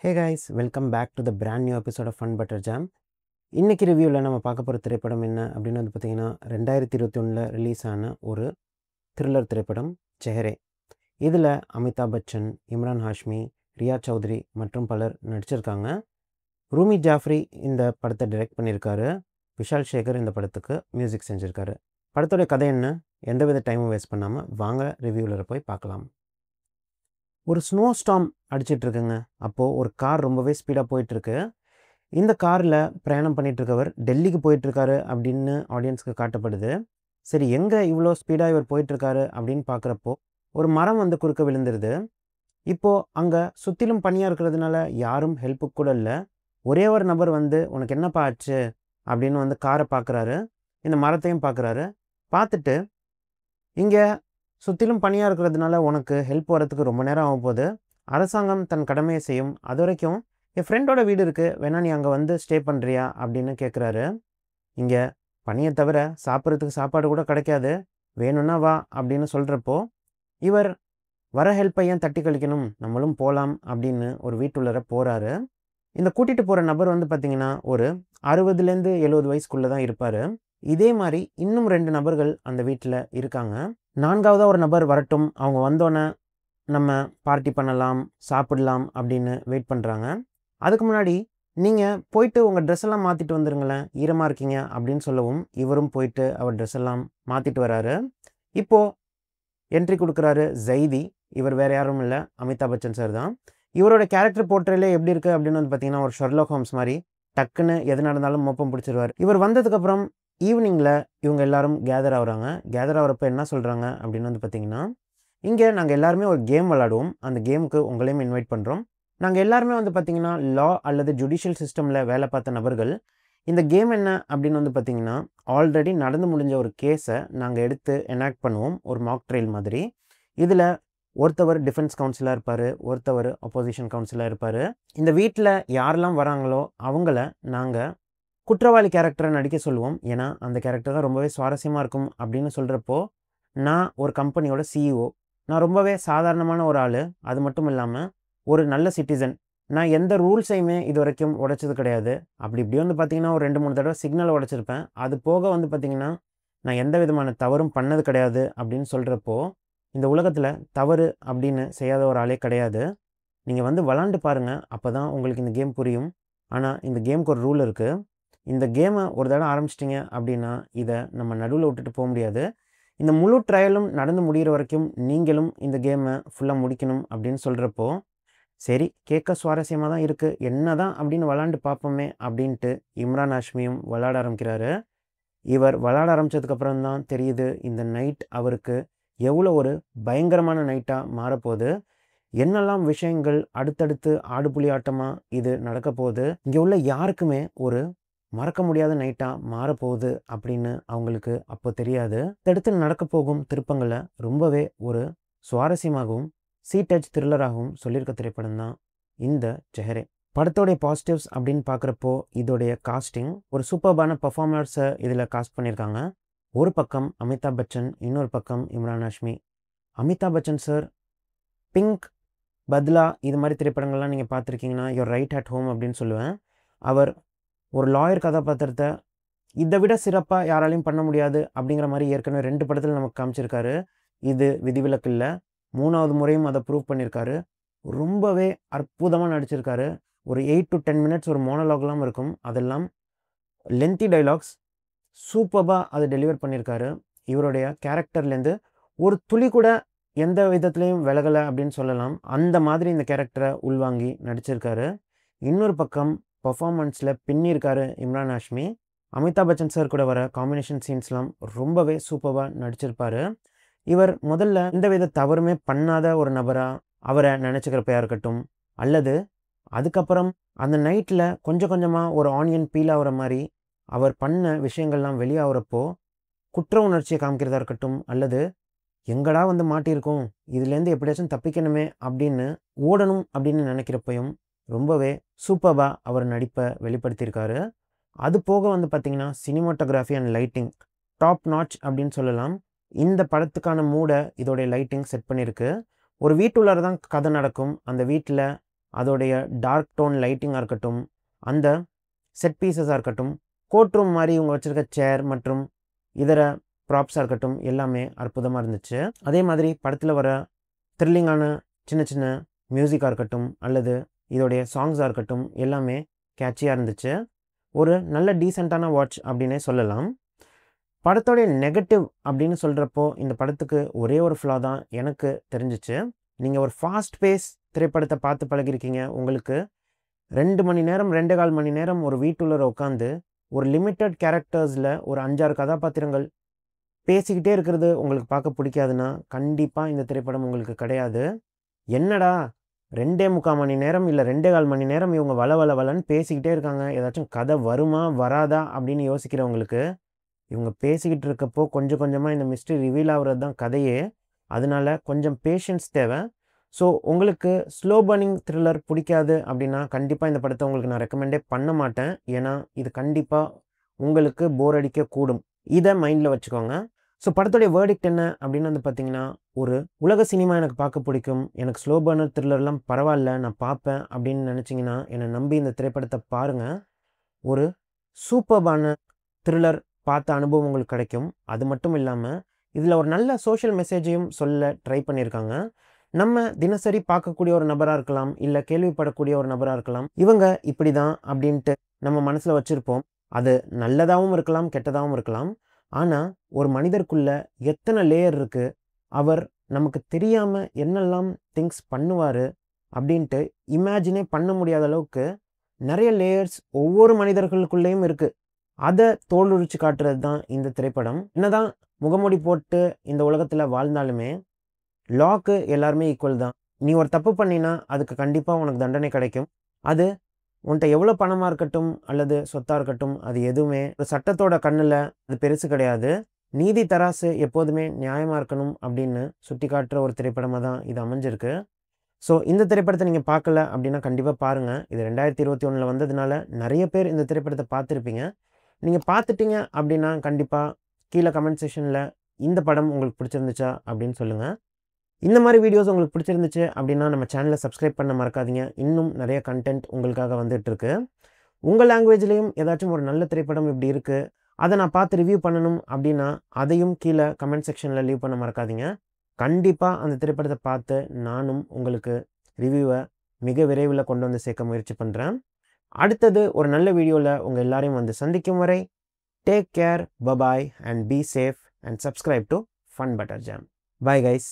Hey guys, welcome back to the brand new episode of Fun Butter Jam. இன்னைக்கு ரிவ்யூவில் நம்ம பார்க்க போகிற திரைப்படம் என்ன அப்படின்னு வந்து பார்த்திங்கன்னா 2021 ரிலீஸ் ஆன ஒரு த்ரில்லர் திரைப்படம் செஹரே. இதில் அமிதாப் பச்சன், இம்ரான் ஹாஷ்மி, ரியா சௌத்ரி மற்றும் பலர் நடிச்சிருக்காங்க. ரூமி ஜாஃப்ரி இந்த படத்தை டைரக்ட் பண்ணியிருக்காரு. விஷால் சேகர் இந்த படத்துக்கு மியூசிக் செஞ்சுருக்காரு. படத்தோடைய கதை என்ன, எந்தவித டைமும் வேஸ்ட் பண்ணாமல் வாங்க ரிவ்யூவில் போய் பார்க்கலாம். ஒரு ஸ்னோ ஸ்டார்ம் அடிச்சிட்ருக்குங்க. அப்போது ஒரு கார் ரொம்பவே ஸ்பீடாக போயிட்டுருக்கு. இந்த காரில் பிரயாணம் பண்ணிகிட்ருக்கவர் டெல்லிக்கு போயிட்டுருக்காரு அப்படின்னு ஆடியன்ஸ்க்கு காட்டப்படுது. சரி, எங்கே இவ்வளோ ஸ்பீடாக இவர் போயிட்டுருக்காரு அப்படின்னு பார்க்குறப்போ ஒரு மரம் வந்து குறுக்க விழுந்துருது. இப்போது அங்கே சுற்றிலும் பனியாக இருக்கிறதுனால யாரும் ஹெல்ப்புக்கு கூட இல்லை. ஒரே ஒரு நபர் வந்து உனக்கு என்னப்பா ஆச்சு அப்படின்னு வந்து காரை பார்க்குறாரு, இந்த மரத்தையும் பார்க்குறாரு. பார்த்துட்டு இங்கே சுற்றிலும் பனியாக இருக்கிறதுனால உனக்கு ஹெல்ப் வரத்துக்கு ரொம்ப நேரம் ஆகும் போது அரசாங்கம் தன் கடமையை செய்யும். அது வரைக்கும் என் ஃப்ரெண்டோட வீடு இருக்குது, வேணா நீ அங்கே வந்து ஸ்டே பண்ணுறியா அப்படின்னு கேட்குறாரு. இங்கே பனியை தவிர சாப்பிட்றதுக்கு சாப்பாடு கூட கிடைக்காது, வேணும்னா வா அப்படின்னு சொல்கிறப்போ இவர் வர ஹெல்ப்பை ஏன் தட்டி கழிக்கணும், நம்மளும் போகலாம் அப்படின்னு ஒரு வீட்டுள்ளர போகிறாரு. இந்த கூட்டிகிட்டு போகிற நபர் வந்து பார்த்திங்கன்னா ஒரு 60லேருந்து 70 வயசுக்குள்ளே தான் இருப்பார். இதே மாதிரி இன்னும் 2 நபர்கள் அந்த வீட்டில் இருக்காங்க. 4வதாக ஒரு நபர் வரட்டும், அவங்க வந்தோன்னே நம்ம பார்ட்டி பண்ணலாம், சாப்பிடலாம் அப்படின்னு வெயிட் பண்ணுறாங்க. அதுக்கு முன்னாடி நீங்கள் போயிட்டு உங்கள் ட்ரெஸ் எல்லாம் மாற்றிட்டு வந்துருங்களேன், ஈரமாக இருக்கீங்க அப்படின்னு சொல்லவும் இவரும் போயிட்டு அவர் ட்ரெஸ் எல்லாம் மாற்றிட்டு வராரு. இப்போது என்ட்ரி கொடுக்குறாரு ஜைதி. இவர் வேறு யாரும் இல்லை, அமிதாப் பச்சன் சார் தான். இவரோட கேரக்டர் போர்ட்ரேலே எப்படி இருக்குது அப்படின்னு வந்து பார்த்திங்கன்னா ஒரு ஷெர்லாக் ஹோம்ஸ் மாதிரி டக்குன்னு எது நடந்தாலும் மோப்பம் பிடிச்சிருவார். இவர் வந்ததுக்கப்புறம் ஈவினிங்கில் இவங்க எல்லாரும் கேதர் ஆகுறாங்க. கேதர் ஆகிறப்ப என்ன சொல்கிறாங்க அப்படின்னு வந்து பார்த்திங்கன்னா, இங்கே நாங்கள் எல்லாருமே ஒரு கேம் விளாடுவோம், அந்த கேமுக்கு உங்களையும் இன்வைட் பண்ணுறோம். நாங்கள் எல்லாருமே வந்து பார்த்திங்கன்னா லா அல்லது ஜுடிஷியல் சிஸ்டமில் வேலை பார்த்த நபர்கள். இந்த கேம் என்ன அப்படின்னு வந்து பார்த்திங்கன்னா ஆல்ரெடி நடந்து முடிஞ்ச ஒரு கேஸை நாங்கள் எடுத்து எனாக்ட் பண்ணுவோம், ஒரு மாக் ட்ரையல் மாதிரி. இதில் ஒருத்தவர் டிஃபென்ஸ் கவுன்சிலாக இருப்பார், ஒருத்தவர் அப்போசிஷன் கவுன்சிலாக இருப்பார். இந்த வீட்டில் யாரெல்லாம் வராங்களோ அவங்கள நாங்கள் குற்றவாளி கேரக்டரை நடிக்க சொல்லுவோம். ஏன்னா அந்த கேரக்டர் தான் ரொம்பவே சுவாரஸ்யமாக இருக்கும் அப்படின்னு சொல்கிறப்போ, நான் ஒரு கம்பெனியோட சிஇஓ, நான் ரொம்பவே சாதாரணமான ஒரு ஆள், அது மட்டும் இல்லாமல் ஒரு நல்ல சிட்டிசன். நான் எந்த ரூல்ஸையுமே இது வரைக்கும் உடைச்சது கிடையாது. அப்படி இப்படி வந்து பார்த்திங்கன்னா ஒரு 2-3 தடவை சிக்னலை உடைச்சிருப்பேன். அது போக வந்து பார்த்திங்கன்னா நான் எந்த விதமான தவறும் பண்ணது கிடையாது அப்படின்னு சொல்கிறப்போ, இந்த உலகத்தில் தவறு அப்படின்னு செய்யாத ஒரு ஆளே கிடையாது. நீங்கள் வந்து விளாண்டு பாருங்கள், அப்போ தான் உங்களுக்கு இந்த கேம் புரியும். ஆனால் இந்த கேமுக்கு ஒரு ரூல் இருக்குது. இந்த கேமை ஒரு தடவை ஆரம்பிச்சிட்டிங்க அப்படின்னா இதை நம்ம நடுவில் விட்டுட்டு போக முடியாது. இந்த முழு ட்ரையலும் நடந்து முடிகிற வரைக்கும் நீங்களும் இந்த கேமை ஃபுல்லாக முடிக்கணும் அப்படின்னு சொல்கிறப்போ, சரி கேட்க சுவாரஸ்யமாக தான் இருக்குது, என்ன தான் அப்படின்னு விளாண்டு பார்ப்போமே அப்படின்ட்டு இம்ரான் ஹாஷ்மியும் விளாட ஆரம்பிக்கிறாரு. இவர் விளாட ஆரம்பித்ததுக்கப்புறம் தான் தெரியுது இந்த நைட் அவருக்கு எவ்வளோ ஒரு பயங்கரமான நைட்டாக மாறப்போகுது. என்னெல்லாம் விஷயங்கள் அடுத்தடுத்து ஆடுபுலி ஆட்டமாக இது நடக்க போகுது, இங்கே உள்ள யாருக்குமே ஒரு மறக்க முடியாத நைட்டாக மாறப்போகுது அப்படின்னு அவங்களுக்கு அப்போ தெரியாது. அடுத்து நடக்க போகும் திருப்பங்களை ரொம்பவே ஒரு சுவாரஸ்யமாகவும் சீட்டச் த்ரில்லராகவும் சொல்லியிருக்க திரைப்படம் தான் இந்த செஹரே. படத்தோடைய பாசிட்டிவ்ஸ் அப்படின்னு பார்க்குறப்போ இதோடைய காஸ்டிங், ஒரு சூப்பர்பான பர்ஃபார்மர்ஸை இதில் காஸ்ட் பண்ணியிருக்காங்க. ஒரு பக்கம் அமிதாப் பச்சன், இன்னொரு பக்கம் இம்ரான் ஹாஷ்மி. அமிதாப் பச்சன் சார் பிங்க், பத்லா இது மாதிரி திரைப்படங்கள்லாம் நீங்கள் பார்த்துருக்கீங்கன்னா யுவர் ரைட் அட் ஹோம் அப்படின்னு சொல்லுவேன். அவர் ஒரு லாயர் கதாபாத்திரத்தை இதை விட சிறப்பாக யாராலையும் பண்ண முடியாது அப்படிங்கிற மாதிரி ஏற்கனவே 2 படத்தில் நமக்கு காமிச்சிருக்காரு. இது விதிவிலக்கு இல்லை, 3வது முறையும் அதை ப்ரூவ் பண்ணியிருக்காரு. ரொம்பவே அற்புதமாக நடிச்சிருக்காரு. ஒரு 8 to 10 மினிட்ஸ் ஒரு மோனோலாக்லாம் இருக்கும், அதெல்லாம் லென்த்தி டைலாக்ஸ், சூப்பராக அதை டெலிவர் பண்ணியிருக்காரு. இவருடைய கேரக்டர்லேருந்து ஒரு துளி கூட எந்த விதத்துலேயும் விலகலை அப்படின்னு சொல்லலாம். அந்த மாதிரி இந்த கேரக்டரை உள்வாங்கி நடிச்சிருக்காரு. இன்னொரு பக்கம் பர்ஃபார்மன்ஸில் பின்னிருக்காரு இம்ரான் ஹாஷ்மி. அமிதாப் பச்சன் சார் கூட வர காம்பினேஷன் சீன்ஸ்லாம் ரொம்பவே சூப்பராக நடிச்சிருப்பார். இவர் முதல்ல எந்த வித தவறுமே பண்ணாத ஒரு நபராக அவரை நினச்சிக்கிறப்பையாக இருக்கட்டும், அல்லது அதுக்கப்புறம் அந்த நைட்டில் கொஞ்சம் கொஞ்சமாக ஒரு ஆனியன் பீல் ஆகிற மாதிரி அவர் பண்ண விஷயங்கள்லாம் வெளியாகிறப்போ குற்ற உணர்ச்சியை காமிக்கிறதா இருக்கட்டும், அல்லது எங்கடா வந்து மாட்டியிருக்கோம், இதுலேருந்து எப்படியாச்சும் தப்பிக்கணுமே அப்படின்னு ஓடணும் அப்படின்னு நினைக்கிறப்பையும் ரொம்பவே சூப்பராக அவர் நடிப்பை வெளிப்படுத்தியிருக்காரு. அது போக வந்து பார்த்திங்கன்னா cinematography and lighting top notch அப்படின்னு சொல்லலாம். இந்த படத்துக்கான மூடை இதோடைய லைட்டிங் செட் பண்ணியிருக்கு. ஒரு வீட்டுள்ளார தான் கதை நடக்கும். அந்த வீட்டில் அதோடைய டார்க் டோன் லைட்டிங்காக இருக்கட்டும், அந்த செட் பீசஸாக இருக்கட்டும், கோர்ட் ரூம் மாதிரி இவங்க வச்சுருக்க சேர் மற்றும் இதர ப்ராப்ஸாக இருக்கட்டும் எல்லாமே அற்புதமாக இருந்துச்சு. அதே மாதிரி படத்தில் வர த்ரில்லிங்கான சின்ன சின்ன மியூசிக்காக இருக்கட்டும் அல்லது இதோடைய சாங்ஸாக இருக்கட்டும் எல்லாமே கேட்சியாக இருந்துச்சு. ஒரு நல்ல டீசெண்டான வாட்ச் அப்படின்னே சொல்லலாம். படத்தோடைய நெகட்டிவ் அப்படின்னு சொல்கிறப்போ இந்த படத்துக்கு ஒரே ஒரு ஃப்ளா தான் எனக்கு தெரிஞ்சிச்சு. நீங்கள் ஒரு ஃபாஸ்ட் பேஸ் திரைப்படத்தை பார்த்து பழகிருக்கீங்க. உங்களுக்கு 2 மணி நேரம் 2.25 மணி நேரம் ஒரு வீட்டுள்ளே உட்காந்து ஒரு லிமிட்டட் கேரக்டர்ஸில் ஒரு 5-6 கதாபாத்திரங்கள் பேசிக்கிட்டே இருக்கிறது உங்களுக்கு பார்க்க பிடிக்காதுன்னா கண்டிப்பாக இந்த திரைப்படம் உங்களுக்கு கிடையாது. என்னடா 2.25 மணி நேரம் இல்லை 2.25 மணி நேரம் இவங்க வளன்னு பேசிக்கிட்டே இருக்காங்க, ஏதாச்சும் கதை வருமா வராதா அப்படின்னு யோசிக்கிறவங்களுக்கு இவங்க பேசிக்கிட்டு இருக்கப்போ கொஞ்சம் கொஞ்சமாக இந்த மிஸ்ட்ரி ரிவீல் ஆகிறது தான் கதையே. அதனால கொஞ்சம் பேஷன்ஸ் தேவை. ஸோ உங்களுக்கு ஸ்லோ பர்னிங் த்ரில்லர் பிடிக்காது அப்படின்னா கண்டிப்பாக இந்த படத்தை உங்களுக்கு நான் ரெக்கமெண்டே பண்ண மாட்டேன். ஏன்னா இது கண்டிப்பாக உங்களுக்கு போர் அடிக்கக்கூடும். இதை மைண்டில் வச்சுக்கோங்க. ஸோ படத்துடைய வேர்டிக்ட் என்ன அப்படின்னு வந்து பார்த்தீங்கன்னா, ஒரு உலக சினிமா எனக்கு பார்க்க பிடிக்கும், எனக்கு ஸ்லோ பர்னர் த்ரில்லர்லாம் பரவாயில்ல நான் பார்ப்பேன் அப்படின்னு நினச்சிங்கன்னா என்னை நம்பி இந்த திரைப்படத்தை பாருங்கள். ஒரு சூப்பர்பான த்ரில்லர் பார்த்த அனுபவம் உங்களுக்கு கிடைக்கும். அது மட்டும் இல்லாமல் இதில் ஒரு நல்ல சோஷியல் மெசேஜையும் சொல்ல ட்ரை பண்ணியிருக்காங்க. நம்ம தினசரி பார்க்கக்கூடிய ஒரு நபராக இருக்கலாம், இல்லை கேள்விப்படக்கூடிய ஒரு நபராக இருக்கலாம், இவங்க இப்படி தான் அப்படின்ட்டு நம்ம மனசில் வச்சுருப்போம். அது நல்லதாகவும் இருக்கலாம், கெட்டதாகவும் இருக்கலாம். ஆனால் ஒரு மனிதருக்குள்ள எத்தனை லேயர் இருக்குது, அவர் நமக்கு தெரியாமல் என்னெல்லாம் திங்ஸ் பண்ணுவார் அப்படின்ட்டு இமேஜினே பண்ண முடியாத அளவுக்கு நிறைய லேயர்ஸ் ஒவ்வொரு மனிதர்களுக்குள்ளேயும் இருக்குது. அதை தோலுரிச்சு காட்டுறது தான் இந்த திரைப்படம். என்னதான் முகமூடி போட்டு இந்த உலகத்தில் வாழ்ந்தாலுமே லாக்கு எல்லாருமே ஈக்குவல் தான். நீ ஒரு தப்பு பண்ணினா அதுக்கு கண்டிப்பாக உனக்கு தண்டனை கிடைக்கும். அது உன்கிட்ட எவ்வளோ பணமாக இருக்கட்டும் அல்லது சொத்தாக இருக்கட்டும், அது எதுவுமே ஒரு சட்டத்தோட கண்ணில் அது பெருசு கிடையாது. நீதி தராசு எப்போதுமே நியாயமாக இருக்கணும் அப்படின்னு சுட்டி காட்டுற ஒரு திரைப்படமாக தான் இது அமைஞ்சிருக்கு. ஸோ இந்த திரைப்படத்தை நீங்கள் பார்க்கல அப்படின்னா கண்டிப்பாக பாருங்கள். இது 2021 வந்ததுனால நிறைய பேர் இந்த திரைப்படத்தை பார்த்துருப்பீங்க. நீங்கள் பார்த்துட்டீங்க அப்படின்னா கண்டிப்பாக கீழே கமெண்ட் செக்ஷனில் இந்த படம் உங்களுக்கு பிடிச்சிருந்துச்சா அப்படின்னு சொல்லுங்கள். இந்த மாதிரி வீடியோஸ் உங்களுக்கு பிடிச்சிருந்துச்சு அப்படின்னா நம்ம சேனலை சப்ஸ்கிரைப் பண்ண மறக்காதீங்க. இன்னும் நிறைய கண்டென்ட் உங்களுக்காக வந்துட்டுருக்கு. உங்கள் லாங்குவேஜ்லேயும் ஏதாச்சும் ஒரு நல்ல திரைப்படம் இப்படி இருக்குது, அதை நான் பார்த்து ரிவ்யூ பண்ணணும் அப்படின்னா அதையும் கீழே கமெண்ட் செக்ஷனில் லீவ் பண்ண மறக்காதீங்க. கண்டிப்பாக அந்த திரைப்படத்தை பார்த்து நானும் உங்களுக்கு ரிவ்யூவை மிக விரைவில் கொண்டு வந்து சேர்க்க முயற்சி பண்ணுறேன். அடுத்தது ஒரு நல்ல வீடியோவில் உங்கள் எல்லாரையும் வந்து சந்திக்கும் வரை take care, bye bye and be safe and subscribe to fun butter jam. Bye guys.